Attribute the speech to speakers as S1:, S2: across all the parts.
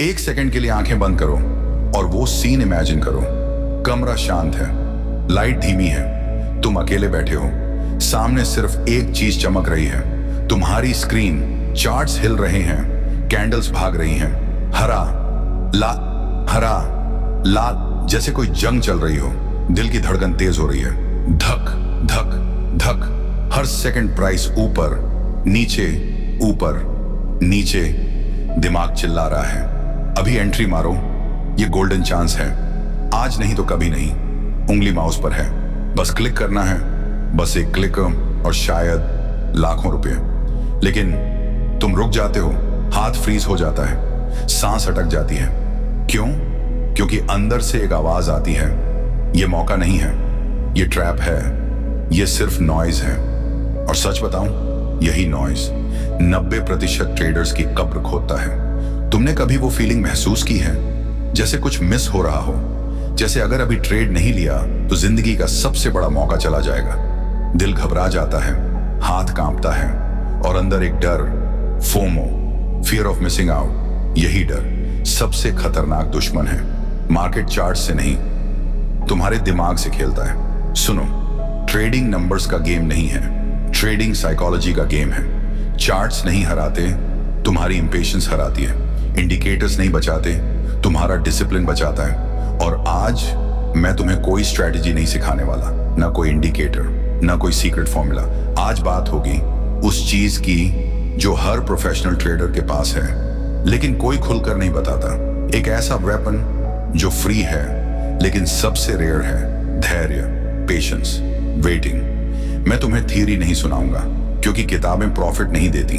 S1: एक सेकंड के लिए आंखें बंद करो और वो सीन इमेजिन करो। कमरा शांत है, लाइट धीमी है, तुम अकेले बैठे हो, सामने सिर्फ एक चीज चमक रही है, तुम्हारी स्क्रीन। चार्ट्स हिल रहे हैं, कैंडल्स भाग रही हैं, हरा लाल, जैसे कोई जंग चल रही हो। दिल की धड़कन तेज हो रही है, धक धक धक, हर सेकंड प्राइस ऊपर नीचे। दिमाग चिल्ला रहा है, अभी एंट्री मारो, ये गोल्डन चांस है, आज नहीं तो कभी नहीं। उंगली माउस पर है, बस क्लिक करना है, बस एक क्लिक और शायद लाखों रुपए। लेकिन तुम रुक जाते हो, हाथ फ्रीज हो जाता है, सांस अटक जाती है। क्यों? क्योंकि अंदर से एक आवाज आती है, ये मौका नहीं है, ये ट्रैप है, ये सिर्फ नॉइज है। और सच बताऊं, यही नॉइज 90% ट्रेडर्स की कब्र खोदता है। तुमने कभी वो फीलिंग महसूस की है जैसे कुछ मिस हो रहा हो, जैसे अगर अभी ट्रेड नहीं लिया तो जिंदगी का सबसे बड़ा मौका चला जाएगा। दिल घबरा जाता है, हाथ कांपता है और अंदर एक डर, FOMO, fear of missing out. यही डर सबसे खतरनाक दुश्मन है। मार्केट चार्ट से नहीं, तुम्हारे दिमाग से खेलता है। सुनो, ट्रेडिंग नंबर्स का गेम नहीं है, ट्रेडिंग साइकोलॉजी का गेम है। चार्ट्स नहीं हराते, तुम्हारी इंपेशेंस हराती है। इंडिकेटर्स नहीं बचाते, तुम्हारा डिसिप्लिन बचाता है। और आज मैं तुम्हें कोई स्ट्रेटजी नहीं सिखाने वाला, ना कोई इंडिकेटर, ना कोई सीक्रेट फॉर्मूला। आज बात होगी उस चीज की जो हर प्रोफेशनल ट्रेडर के पास है, लेकिन कोई खुलकर नहीं बताता। एक ऐसा वेपन जो फ्री है लेकिन सबसे रेयर है, धैर्य, पेशेंस, वेटिंग। मैं तुम्हें थ्योरी नहीं सुनाऊंगा क्योंकि किताबें प्रॉफिट नहीं देती,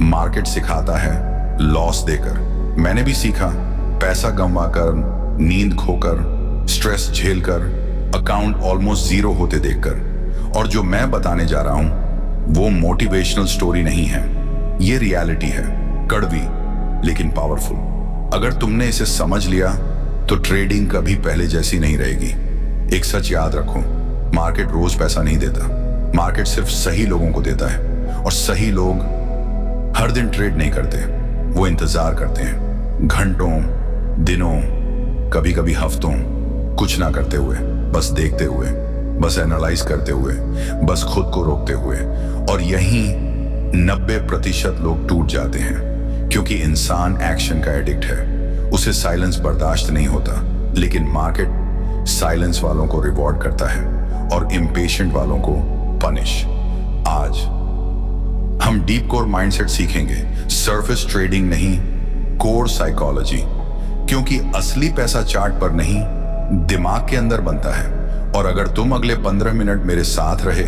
S1: मार्केट सिखाता है लॉस देकर। मैंने भी सीखा, पैसा गंवाकर, नींद खोकर, स्ट्रेस झेलकर, अकाउंट ऑलमोस्ट जीरो होते देखकर। और जो मैं बताने जा रहा हूं वो मोटिवेशनल स्टोरी नहीं है, ये रियलिटी है, कड़वी लेकिन पावरफुल। अगर तुमने इसे समझ लिया तो ट्रेडिंग कभी पहले जैसी नहीं रहेगी। एक सच याद रखो, मार्केट रोज पैसा नहीं देता, मार्केट सिर्फ सही लोगों को देता है। और सही लोग हर दिन ट्रेड नहीं करते, वो इंतजार करते हैं, घंटों, दिनों, कभी कभी हफ्तों, कुछ ना करते हुए, बस देखते हुए, बस एनालाइज करते हुए, बस खुद को रोकते हुए। और यहीं 90% लोग टूट जाते हैं क्योंकि इंसान एक्शन का एडिक्ट है, उसे साइलेंस बर्दाश्त नहीं होता। लेकिन मार्केट साइलेंस वालों को रिवॉर्ड करता है और इम्पेशेंट वालों को पनिश। आज हम डीप कोर माइंडसेट सीखेंगे, सरफेस ट्रेडिंग नहीं, कोर साइकोलॉजी। क्योंकि असली पैसा चार्ट पर नहीं, दिमाग के अंदर बनता है। और अगर तुम अगले 15 मिनट मेरे साथ रहे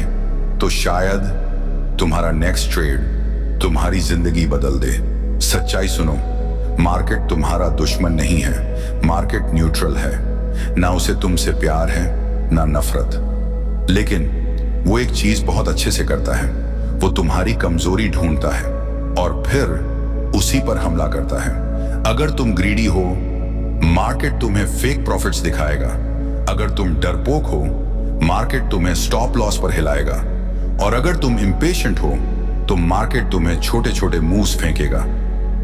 S1: तो शायद तुम्हारा नेक्स्ट ट्रेड तुम्हारी जिंदगी बदल दे। सच्चाई सुनो, मार्केट तुम्हारा दुश्मन नहीं है, मार्केट न्यूट्रल है। ना उसे तुमसे प्यार है ना नफरत, लेकिन वो एक चीज बहुत अच्छे से करता है, वो तुम्हारी कमजोरी ढूंढता है और फिर उसी पर हमला करता है। अगर तुम ग्रीडी हो, मार्केट तुम्हें फेक प्रॉफिट्स दिखाएगा। अगर तुम डरपोक हो, मार्केट तुम्हें स्टॉप लॉस पर हिलाएगा। और अगर तुम इम्पेशेंट हो तो मार्केट तुम्हें छोटे छोटे मूव्स फेंकेगा,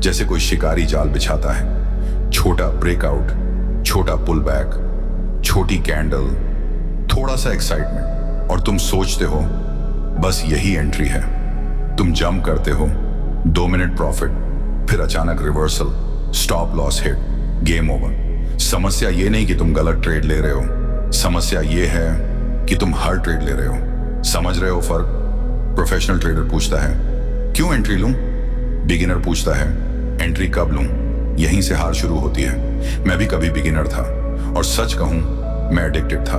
S1: जैसे कोई शिकारी जाल बिछाता है। छोटा ब्रेकआउट, छोटा पुल बैक, छोटी कैंडल, थोड़ा सा एक्साइटमेंट, और तुम सोचते हो बस यही एंट्री है। तुम जंप करते हो, 2 मिनट प्रॉफिट, फिर अचानक reversal, stop loss hit, game over. समस्या ये नहीं कि तुम गलत ट्रेड ले रहे हो, समस्या ये है कि तुम हर ट्रेड ले रहे हो। समझ रहे हो फर्क? प्रोफेशनल ट्रेडर पूछता है क्यों एंट्री लूं, बिगिनर पूछता है एंट्री कब लूं। यहीं से हार शुरू होती है। मैं भी कभी बिगिनर था और सच कहूं मैं एडिक्टेड था।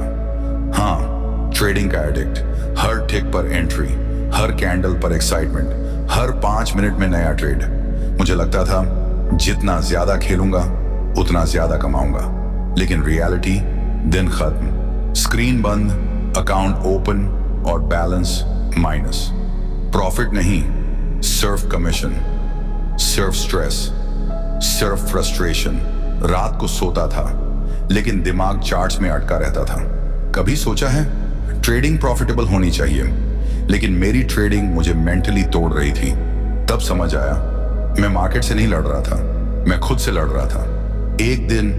S1: हाँ, ट्रेडिंग का एडिक्ट। हर टिक पर एंट्री, हर कैंडल पर एक्साइटमेंट, हर 5 मिनट में नया ट्रेड। मुझे लगता था जितना ज्यादा खेलूंगा उतना ज्यादा कमाऊंगा। लेकिन रियलिटी, दिन खत्म, स्क्रीन बंद, अकाउंट ओपन और बैलेंस माइनस। प्रॉफिट नहीं, सिर्फ कमीशन, सिर्फ स्ट्रेस, सिर्फ फ्रस्ट्रेशन। रात को सोता था लेकिन दिमाग चार्ट्स में अटका रहता था। कभी सोचा है ट्रेडिंग प्रॉफिटेबल होनी चाहिए, लेकिन मेरी ट्रेडिंग मुझे मेंटली तोड़ रही थी। तब समझ आया मैं मार्केट से नहीं लड़ रहा था, मैं खुद से लड़ रहा था। एक दिन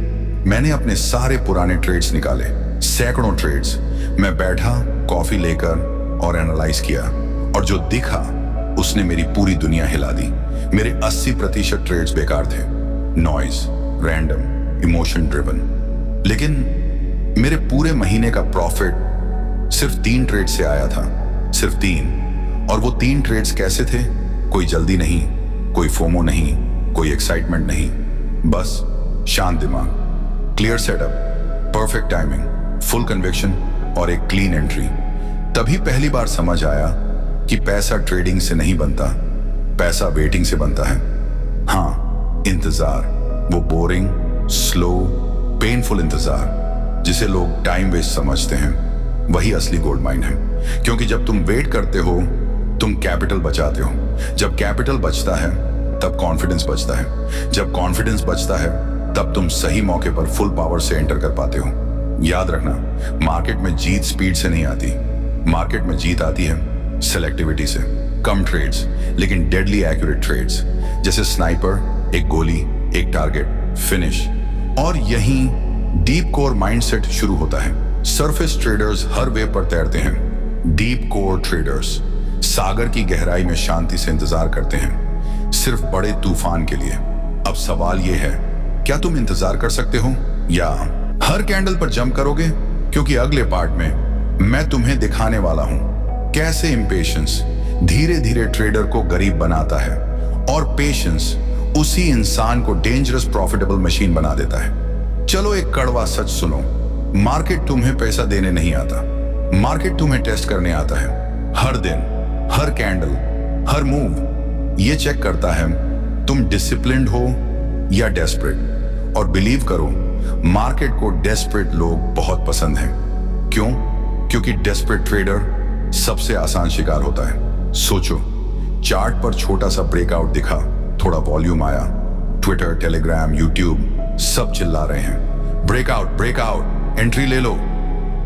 S1: मैंने अपने सारे पुराने ट्रेड्स निकाले, सैकड़ों ट्रेड्स। मैं बैठा, कॉफी लेकर और एनालाइज किया, और जो दिखा उसने मेरी पूरी दुनिया हिला दी। मेरे 80% ट्रेड्स बेकार थे, नॉइज, रैंडम, इमोशन ड्रिवन। लेकिन मेरे पूरे महीने का प्रॉफिट सिर्फ 3 ट्रेड से आया था, सिर्फ 3। और वो 3 ट्रेड्स कैसे थे? कोई जल्दी नहीं, कोई फोमो नहीं, कोई एक्साइटमेंट नहीं, बस शांत दिमाग, clear setup, perfect timing, full conviction और एक क्लीन एंट्री। तभी पहली बार समझ आया कि पैसा ट्रेडिंग से नहीं बनता, पैसा वेटिंग से बनता है। हाँ, इंतजार, वो बोरिंग, स्लो, पेनफुल इंतजार जिसे लोग टाइम वेस्ट समझते हैं, वही असली गोल्ड माइन है। क्योंकि जब तुम वेट करते हो तुम कैपिटल बचाते हो। जब कैपिटल बचता है तब कॉन्फिडेंस बचता है। जब कॉन्फिडेंस बचता है तब तुम सही मौके पर फुल पावर से एंटर कर पाते हो। याद रखना, मार्केट में जीत स्पीड से नहीं आती, मार्केट में जीत आती है सेलेक्टिविटी से। कम ट्रेड्स लेकिन डेडली एक्यूरेट ट्रेड्स, जैसे स्नाइपर, एक गोली, एक टारगेट, फिनिश। और यहीं डीप कोर माइंडसेट शुरू होता है। सरफेस ट्रेडर्स हर वेव पर तैरते हैं, डीप कोर ट्रेडर्स सागर की गहराई में शांति से इंतजार करते हैं, सिर्फ बड़े तूफान के लिए। अब सवाल यह है, क्या तुम इंतजार कर सकते हो या हर कैंडल पर जंप करोगे? क्योंकि अगले पार्ट में मैं तुम्हें दिखाने वाला हूं कैसे इंपेशेंस धीरे धीरे ट्रेडर को गरीब बनाता है और पेशेंस उसी इंसान को डेंजरस प्रॉफिटेबल मशीन बना देता है। चलो एक कड़वा सच सुनो, मार्केट तुम्हें पैसा देने नहीं आता, मार्केट तुम्हें टेस्ट करने आता है। हर दिन, हर कैंडल, हर मूव ये चेक करता है तुम डिसिप्लिन्ड हो या डेस्परेट। और बिलीव करो, मार्केट को डेस्परेट लोग बहुत पसंद हैं। क्यों? क्योंकि डेस्परेट ट्रेडर सबसे आसान शिकार होता है। सोचो, चार्ट पर छोटा सा ब्रेकआउट दिखा, थोड़ा वॉल्यूम आया, ट्विटर, टेलीग्राम, यूट्यूब सब चिल्ला रहे हैं, ब्रेकआउट, ब्रेकआउट, एंट्री ले लो।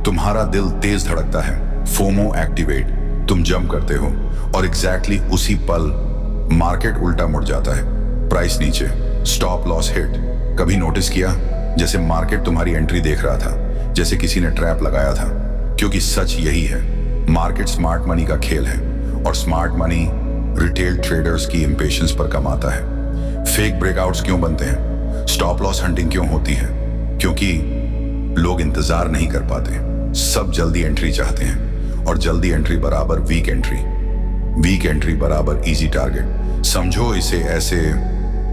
S1: तुम्हारा दिल तेज धड़कता है, फोमो एक्टिवेट, तुम जंप करते हो और एग्जैक्टली उसी पल मार्केट उल्टा मुड़ जाता है, प्राइस नीचे, स्टॉप लॉस हिट। कभी नोटिस किया जैसे मार्केट तुम्हारी एंट्री देख रहा था, जैसे किसी ने ट्रैप लगाया था? क्योंकि सच यही है, मार्केट स्मार्ट मनी का खेल है और स्मार्ट मनी रिटेल ट्रेडर्स की इंपेशेंस पर कमाता है। फेक ब्रेकआउट्स क्यों बनते हैं? स्टॉप लॉस हंटिंग क्यों होती है? क्योंकि लोग इंतजार नहीं कर पाते, सब जल्दी एंट्री चाहते हैं, और जल्दी एंट्री बराबर वीक एंट्री, वीक एंट्री बराबर इजी टारगेट। समझो इसे ऐसे,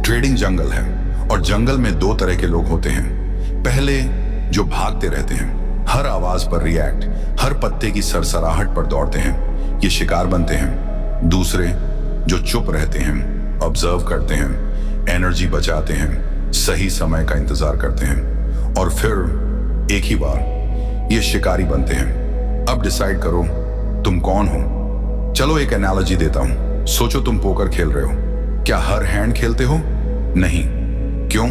S1: ट्रेडिंग जंगल है और जंगल में 2 तरह के लोग होते हैं। पहले जो भागते रहते हैं, हर आवाज पर रिएक्ट, हर पत्ते की सरसराहट पर दौड़ते हैं, ये शिकार बनते हैं। दूसरे जो चुप रहते हैं, ऑब्जर्व करते हैं, एनर्जी बचाते हैं, सही समय का इंतजार करते हैं, और फिर एक ही बार ये शिकारी बनते हैं। अब डिसाइड करो तुम कौन हो। चलो एक एनालॉजी देता हूं। सोचो तुम पोकर खेल रहे हो, क्या हर हैंड खेलते हो? नहीं। क्यों?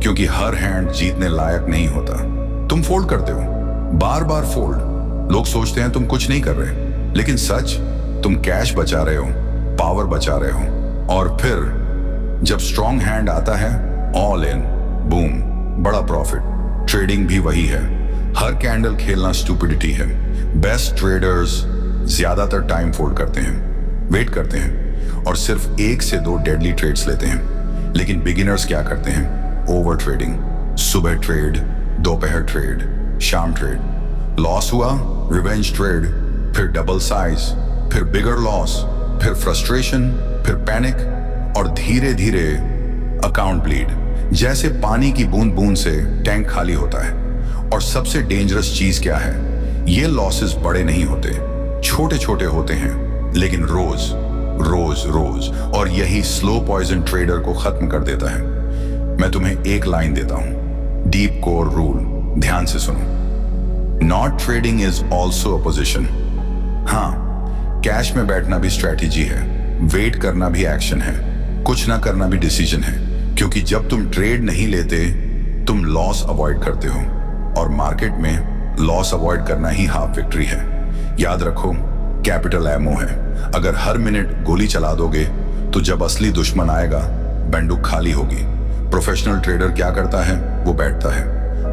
S1: क्योंकि हर हैंड जीतने लायक नहीं होता। तुम फोल्ड करते हो, बार बार फोल्ड। लोग सोचते हैं तुम कुछ नहीं कर रहे, लेकिन सच, तुम कैश बचा रहे हो, पावर बचा रहे हो। और फिर जब स्ट्रॉन्ग हैंड आता है, ऑल इन, बूम, बड़ा प्रॉफिट। ट्रेडिंग भी वही है, हर कैंडल खेलना स्टूपिडिटी है। बेस्ट ट्रेडर्स ज्यादातर टाइम फोल्ड करते हैं, वेट करते हैं और सिर्फ 1 से 2 डेडली ट्रेड्स लेते हैं। लेकिन बिगिनर्स क्या करते हैं? ओवर ट्रेडिंग, सुबह ट्रेड, दोपहर ट्रेड, शाम ट्रेड। लॉस हुआ, रिवेंज ट्रेड, फिर डबल साइज, फिर बिगर लॉस, फिर फ्रस्ट्रेशन, फिर पैनिक, और धीरे धीरे अकाउंट ब्लीड। जैसे पानी की बूंद बूंद से टैंक खाली होता है। और सबसे डेंजरस चीज क्या है? ये लॉसेस बड़े नहीं होते, छोटे छोटे होते हैं, लेकिन रोज रोज रोज, और यही स्लो पॉइजन ट्रेडर को खत्म कर देता है। मैं तुम्हें एक लाइन देता हूं, डीप कोर रूल, ध्यान से सुनो। Not trading is also a position. हाँ, कैश में बैठना भी स्ट्रैटेजी है, वेट करना भी एक्शन है, कुछ ना करना भी डिसीजन है। क्योंकि जब तुम ट्रेड नहीं लेते, तुम लॉस अवॉइड करते हो, और मार्केट में लॉस अवॉइड करना ही हाफ विक्ट्री है। याद रखो, कैपिटल एमओ है। अगर हर मिनट गोली चला दोगे तो जब असली दुश्मन आएगा, बंदूक खाली होगी। प्रोफेशनल ट्रेडर क्या करता है? वो बैठता है,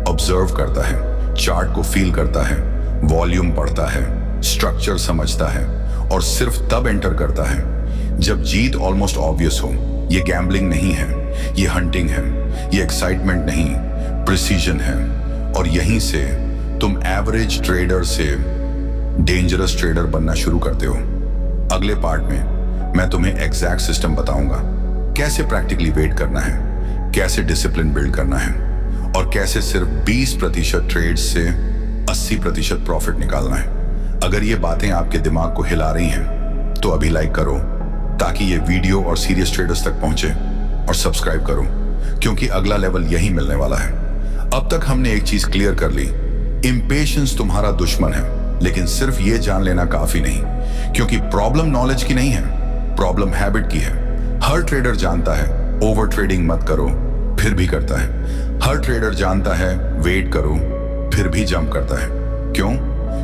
S1: ऑब्जर्व करता है, चार्ट को फील करता है, वॉल्यूम पढ़ता है, स्ट्रक्चर समझता है और सिर्फ तब एंटर करता है जब जीत ऑलमोस्ट ऑब्वियस हो। ये गैम्बलिंग नहीं है, ये हंटिंग है, ये एक्साइटमेंट नहीं, प्रिसीजन है। और यहीं से तुम एवरेज ट्रेडर से डेंजरस ट्रेडर बनना शुरू करते हो। अगले पार्ट में मैं तुम्हें एग्जैक्ट सिस्टम बताऊंगा, कैसे प्रैक्टिकली वेट करना है, कैसे डिसिप्लिन बिल्ड करना है और कैसे सिर्फ 20% ट्रेड से 80% प्रॉफिट निकालना है। अगर ये बातें आपके दिमाग को हिला रही हैं तो अभी लाइक करो ताकि ये वीडियो और सीरियस ट्रेडर्स तक पहुंचे, और सब्सक्राइब करो क्योंकि अगला लेवल यही मिलने वाला है। अब तक हमने एक चीज क्लियर कर ली, इंपेशेंस तुम्हारा दुश्मन है, लेकिन सिर्फ ये जान लेना काफी नहीं, क्योंकि प्रॉब्लम नॉलेज की नहीं है, प्रॉब्लम हैबिट की है। हर ट्रेडर जानता है ओवर ट्रेडिंग मत करो, फिर भी करता है। हर ट्रेडर जानता है वेट करो, फिर भी जंप करता है। क्यों?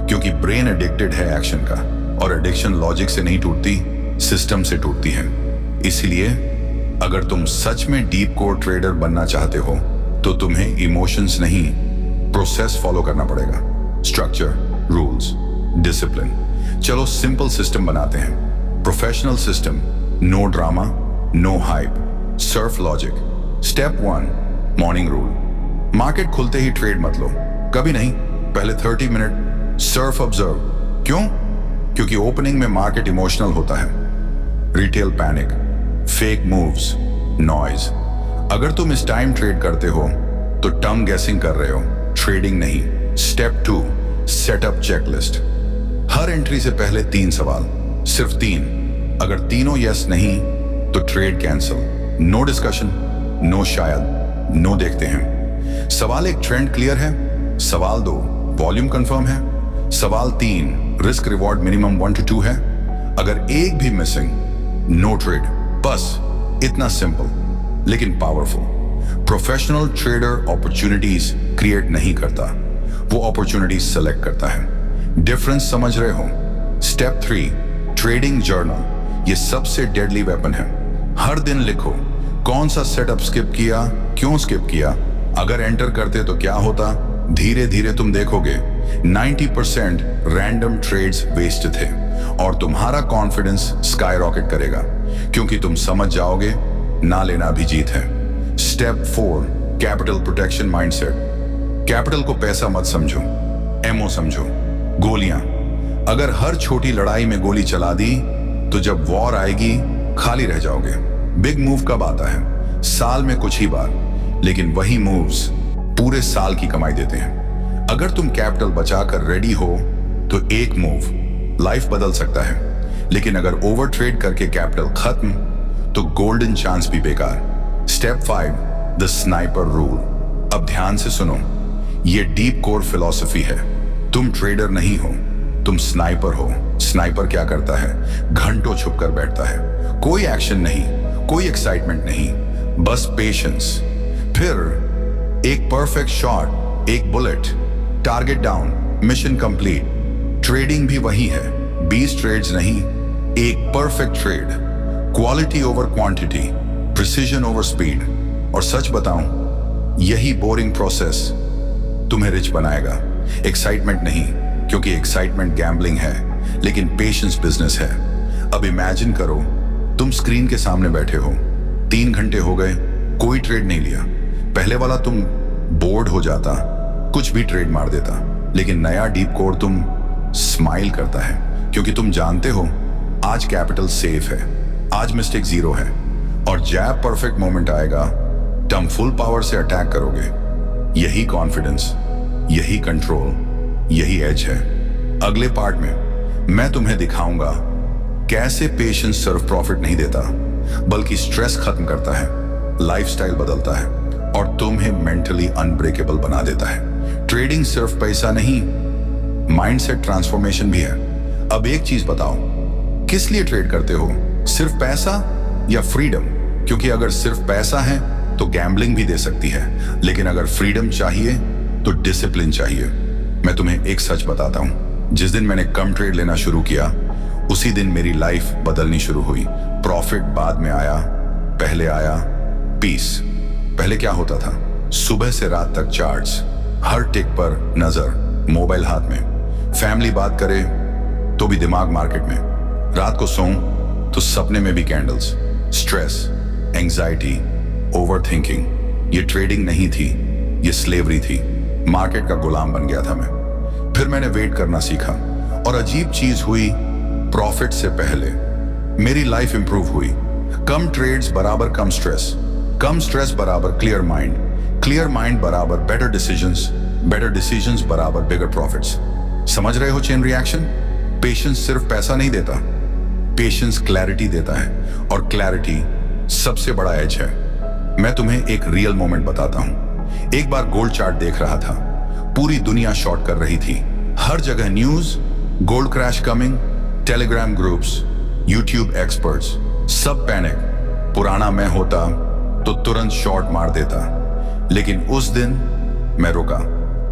S1: क्योंकि ब्रेन एडिक्टेड है एक्शन का, और एडिक्शन लॉजिक से नहीं टूटती, सिस्टम से टूटती है। इसलिए अगर तुम सच में डीप कोर ट्रेडर बनना चाहते हो तो तुम्हें इमोशंस नहीं, प्रोसेस फॉलो करना पड़ेगा। Structure, rules, discipline. चलो सिंपल सिस्टम बनाते हैं। Professional system, no drama, no hype, सर्फ logic. Step 1, morning rule. Market खुलते ही ट्रेड मत लो, कभी नहीं। पहले 30 मिनट सर्फ ऑब्जर्व। क्यों? क्योंकि ओपनिंग में मार्केट इमोशनल होता है, retail panic, fake moves, noise. अगर तुम इस टाइम ट्रेड करते हो तो टर्म गेसिंग कर रहे हो, ट्रेडिंग नहीं। Step 2, setup checklist. हर एंट्री से पहले 3 सवाल, सिर्फ 3। अगर तीनों यस नहीं तो trade cancel. No discussion, no शायद, नो देखते हैं। सवाल 1, ट्रेंड क्लियर है? सवाल 2, वॉल्यूम कंफर्म है? सवाल 3, रिस्क रिवॉर्ड मिनिमम 1 to 2 है? अगर एक भी मिसिंग, नो ट्रेड। बस इतना सिंपल लेकिन powerful. Professional trader opportunities create नहीं करता, वो अपॉर्चुनिटीज सेलेक्ट करता है। डिफरेंस समझ रहे हो? Step 3, trading journal. ये सबसे डेडली वेपन है। हर दिन लिखो कौन सा सेटअप स्किप किया, क्यों स्किप किया, अगर एंटर करते तो क्या होता। धीरे धीरे तुम देखोगे 90% रैंडम ट्रेड्स वेस्ट थे और तुम्हारा कॉन्फिडेंस स्काई रॉकेट करेगा, क्योंकि तुम समझ जाओगे ना लेना भी जीत है। Step 4, capital protection mindset. Capital को पैसा मत समझो, एमओ समझो, गोलियां। अगर हर छोटी लड़ाई में गोली चला दी तो जब वॉर आएगी खाली रह जाओगे। बिग मूव कब आता है? साल में कुछ ही बार, लेकिन वही मूव्स पूरे साल की कमाई देते हैं। अगर तुम कैपिटल बचाकर रेडी हो तो एक मूव लाइफ बदल सकता है, लेकिन अगर ओवर ट्रेड करके कैपिटल खत्म तो गोल्डन चांस भी बेकार। Step 5, the sniper rule. अब ध्यान से सुनो, ये डीप कोर फिलॉसफी है। तुम ट्रेडर नहीं हो, तुम स्नाइपर हो। स्नाइपर क्या करता है? घंटों छुप कर बैठता है, कोई एक्शन नहीं, कोई एक्साइटमेंट नहीं, बस पेशेंस। फिर एक परफेक्ट शॉट, एक bullet, target down, mission complete. Trading भी वही है, 20 ट्रेड्स नहीं, एक perfect trade. Quality over quantity, precision over speed. और सच बताऊं, यही बोरिंग प्रोसेस तुम्हें रिच बनाएगा। एक्साइटमेंट नहीं, क्योंकि एक्साइटमेंट गैम्बलिंग है, लेकिन पेशेंस बिजनेस है। अब इमेजिन करो तुम स्क्रीन के सामने बैठे हो, 3 घंटे हो गए, कोई ट्रेड नहीं लिया। पहले वाला तुम बोर्ड हो जाता, कुछ भी ट्रेड मार देता, लेकिन नया डीप कोर तुम स्माइल करता है, क्योंकि तुम जानते हो आज कैपिटल सेफ है, आज मिस्टेक 0 है, और जैब परफेक्ट मोमेंट आएगा, तुम फुल पावर से अटैक करोगे। यही कॉन्फिडेंस, यही कंट्रोल, यही एज है। अगले पार्ट में मैं तुम्हें दिखाऊंगा कैसे पेशेंस सिर्फ प्रॉफिट नहीं देता, बल्कि स्ट्रेस खत्म करता है, लाइफस्टाइल बदलता है और तुम्हें मेंटली अनब्रेकेबल बना देता है। ट्रेडिंग सिर्फ पैसा नहीं, माइंडसेट ट्रांसफॉर्मेशन भी है। अब एक चीज बताओ, किस लिए ट्रेड करते हो? सिर्फ पैसा या फ्रीडम? क्योंकि अगर सिर्फ पैसा है तो गैम्बलिंग भी दे सकती है, लेकिन अगर फ्रीडम चाहिए तो डिसिप्लिन चाहिए। मैं तुम्हें एक सच बताता हूं, जिस दिन मैंने कम ट्रेड लेना शुरू किया उसी दिन मेरी लाइफ बदलनी शुरू हुई। प्रॉफिट बाद में आया, पहले आया पीस। पहले क्या होता था, सुबह से रात तक चार्ट्स, हर टिक पर नजर, मोबाइल हाथ में, फैमिली बात करे तो भी दिमाग मार्केट में, रात को सोऊं तो सपने में भी कैंडल्स, स्ट्रेस, एंजाइटी, ओवरथिंकिंग। ये ट्रेडिंग नहीं थी, ये स्लेवरी थी। मार्केट का गुलाम बन गया था मैं। फिर मैंने वेट करना सीखा और अजीब चीज हुई, प्रॉफिट से पहले मेरी लाइफ इंप्रूव हुई। कम ट्रेड्स बराबर कम स्ट्रेस बराबर क्लियर माइंड बराबर बेटर डिसीजंस बराबर बिगर प्रॉफिट्स। समझ रहे हो चेन रिएक्शन? पेशेंस सिर्फ पैसा नहीं देता, पेशेंस क्लैरिटी देता है, और क्लैरिटी सबसे बड़ा एज है। मैं तुम्हें एक रियल मोमेंट बताता हूं। एक बार गोल्ड चार्ट देख रहा था, पूरी दुनिया शॉर्ट कर रही थी, हर जगह news, gold crash coming, Telegram groups, YouTube experts, सब पैनिक। पुराना मैं होता तो तुरंत शॉर्ट मार देता, लेकिन उस दिन मैं रुका,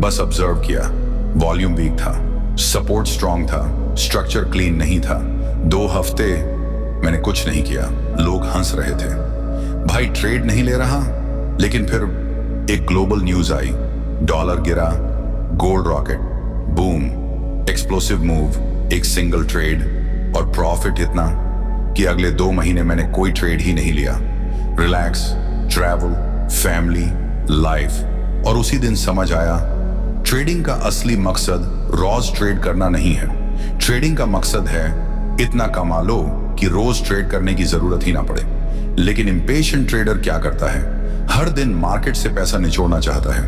S1: बस ऑब्जर्व किया। वॉल्यूम वीक था, सपोर्ट स्ट्रांग था, स्ट्रक्चर क्लीन नहीं था। 2 हफ्ते मैंने कुछ नहीं किया, लोग हंस रहे थे, भाई ट्रेड नहीं ले रहा। लेकिन फिर एक ग्लोबल न्यूज आई, डॉलर गिरा, gold rocket, boom, explosive move, एक सिंगल ट्रेड और प्रॉफिट इतना कि अगले 2 महीने मैंने कोई ट्रेड ही नहीं लिया। Relax, travel, family, life. और उसी दिन समझ आया, ट्रेडिंग का असली मकसद रोज ट्रेड करना नहीं है। ट्रेडिंग का मकसद है इतना कमा लो कि रोज ट्रेड करने की जरूरत ही ना पड़े। लेकिन इंपेशेंट ट्रेडर क्या करता है? हर दिन मार्केट से पैसा निचोड़ना चाहता है,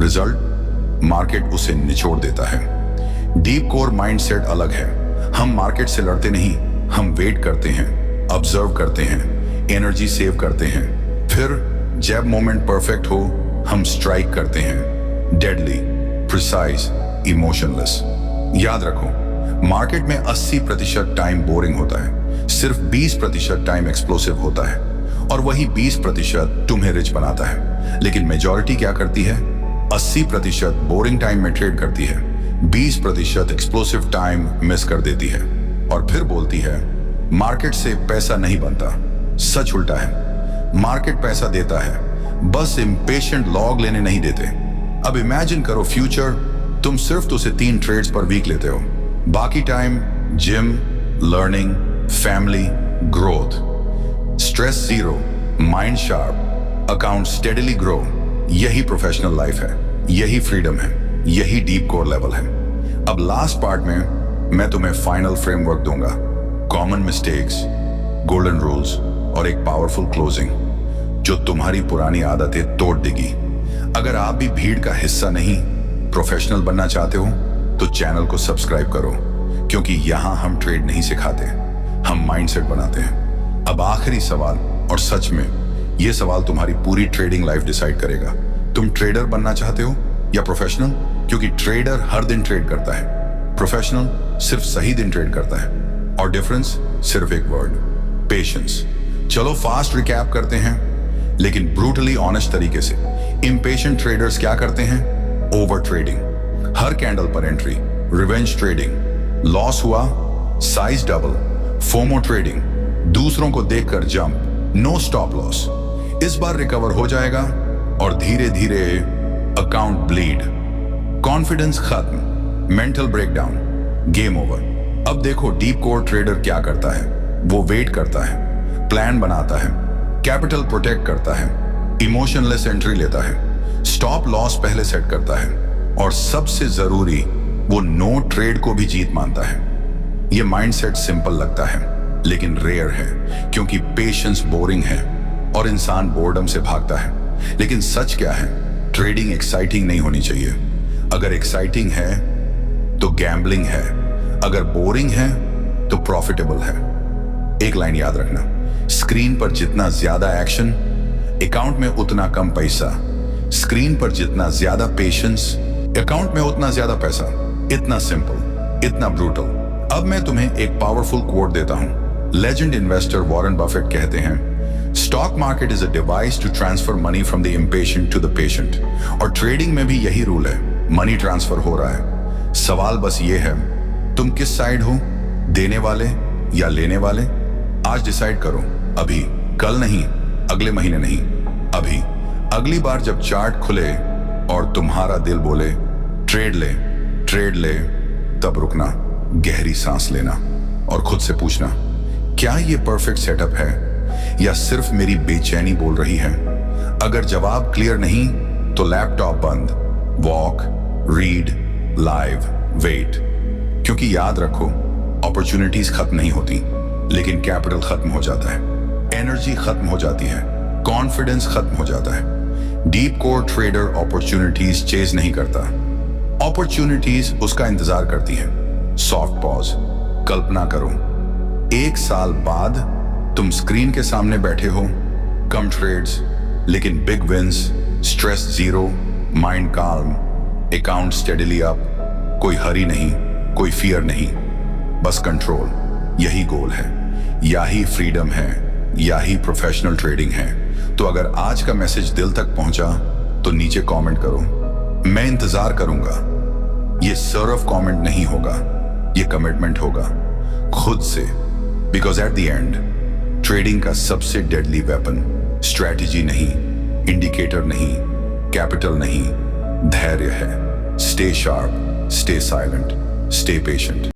S1: रिजल्ट मार्केट उसे निचोड़ देता है। डीप कोर माइंडसेट अलग है। हम मार्केट से लड़ते नहीं, हम वेट करते हैं, ऑब्जर्व करते हैं, एनर्जी सेव करते हैं, फिर जब मोमेंट परफेक्ट हो हम स्ट्राइक करते हैं। Deadly, precise, emotionless. याद रखो, मार्केट में 80% टाइम बोरिंग होता है, सिर्फ 20% टाइम एक्सप्लोसिव होता है, और वही 20% तुम्हें रिच बनाता है। लेकिन मेजॉरिटी क्या करती है? 80% बोरिंग टाइम में ट्रेड करती है, 20% एक्सप्लोसिव टाइम मिस कर देती है, और फिर बोलती है मार्केट से पैसा नहीं बनता। सच उल्टा है, मार्केट पैसा देता है, बस इंपेशेंट लॉग लेने नहीं देते। अब इमेजिन करो फ्यूचर, तुम सिर्फ तो से 3 ट्रेड्स पर वीक लेते हो, बाकी time gym, learning, family, growth, stress zero, mind sharp, account steadily grow. यही प्रोफेशनल लाइफ है, यही फ्रीडम है, यही डीप कोर लेवल है। अब लास्ट पार्ट में मैं तुम्हें फाइनल फ्रेमवर्क दूंगा, कॉमन मिस्टेक्स, गोल्डन रूल्स और एक पावरफुल क्लोजिंग जो तुम्हारी पुरानी आदतें तोड़ देगी। अगर आप भी भीड़ का हिस्सा नहीं, प्रोफेशनल बनना चाहते हो तो चैनल को सब्सक्राइब करो, क्योंकि यहां हम ट्रेड नहीं सिखाते, हम माइंडसेट बनाते हैं। अब आखिरी सवाल, और सच में यह सवाल तुम्हारी पूरी ट्रेडिंग लाइफ डिसाइड करेगा। तुम ट्रेडर बनना चाहते हो या प्रोफेशनल? क्योंकि ट्रेडर हर दिन ट्रेड करता है, प्रोफेशनल सिर्फ सही दिन ट्रेड करता है, और डिफरेंस सिर्फ एक वर्ड, पेशेंस। चलो फास्ट रिकैप करते हैं, लेकिन ब्रूटली ऑनेस्ट तरीके से। इंपेशेंट ट्रेडर्स क्या करते हैं? ओवर ट्रेडिंग, हर कैंडल पर एंट्री, रिवेंज ट्रेडिंग, लॉस हुआ साइज डबल, फोमो ट्रेडिंग, दूसरों को देखकर जंप, नो स्टॉप लॉस। इस बार रिकवर हो जाएगा, और धीरे धीरे अकाउंट ब्लीड, कॉन्फिडेंस खत्म, मेंटल ब्रेकडाउन, गेम ओवर। अब देखो डीप कोर ट्रेडर क्या करता है? वो वेट करता है, प्लान बनाता है, कैपिटल प्रोटेक्ट करता है, इमोशनलेस एंट्री लेता है, स्टॉप लॉस पहले सेट करता है, और सबसे जरूरी वो नो ट्रेड को भी जीत मानता है। ये माइंडसेट सिंपल लगता है, लेकिन रेयर है, क्योंकि पेशेंस बोरिंग है और इंसान बोर्डम से भागता है। लेकिन सच क्या है? ट्रेडिंग एक्साइटिंग नहीं होनी चाहिए। अगर एक्साइटिंग है तो गैम्बलिंग है, अगर बोरिंग है तो प्रॉफिटेबल है। एक लाइन याद रखना, स्क्रीन पर जितना ज्यादा एक्शन, अकाउंट में उतना कम पैसा। स्क्रीन पर जितना ज्यादा पेशेंस, अकाउंट में उतना ज्यादा पैसा। इतना सिंपल, इतना ब्रूटल। अब मैं तुम्हें एक पावरफुल कोट देता हूं। लेजेंड इन्वेस्टर वॉरेन बफेट कहते हैं, stock market is a device to transfer money from the impatient to the patient. और ट्रेडिंग में भी यही रूल है, मनी ट्रांसफर हो रहा है। सवाल बस ये है, तुम किस साइड हो, देने वाले या लेने वाले? आज डिसाइड करो, अभी, कल नहीं, अगले महीने नहीं, अभी। अगली बार जब चार्ट खुले और तुम्हारा दिल बोले ट्रेड ले, तब रुकना, गहरी सांस लेना और खुद से पूछना, क्या ये परफेक्ट सेटअप है या सिर्फ मेरी बेचैनी बोल रही है? अगर जवाब क्लियर नहीं तो लैपटॉप बंद, वॉक, रीड, लाइव, वेट। क्योंकि याद रखो, अपॉर्चुनिटीज खत्म नहीं होती, लेकिन कैपिटल खत्म हो जाता है, एनर्जी खत्म हो जाती है, कॉन्फिडेंस खत्म हो जाता है। Deep core trader opportunities chase नहीं करता, अपॉर्चुनिटीज उसका इंतजार करती है। सॉफ्ट पॉज, कल्पना करो, 1 साल बाद तुम स्क्रीन के सामने बैठे हो, कम ट्रेड्स लेकिन big wins, stress zero, mind calm, account steadily up, कोई हरी नहीं, कोई फियर नहीं, बस कंट्रोल। यही गोल है, यही फ्रीडम है, यही प्रोफेशनल ट्रेडिंग है। तो अगर आज का मैसेज दिल तक पहुंचा तो नीचे कमेंट करो, मैं इंतजार करूंगा। ये सिर्फ कमेंट नहीं होगा, ये कमिटमेंट होगा खुद से। Because at the end trading का सबसे डेडली वेपन स्ट्रैटेजी नहीं, इंडिकेटर नहीं, कैपिटल नहीं, धैर्य है। Stay sharp, stay silent, stay patient.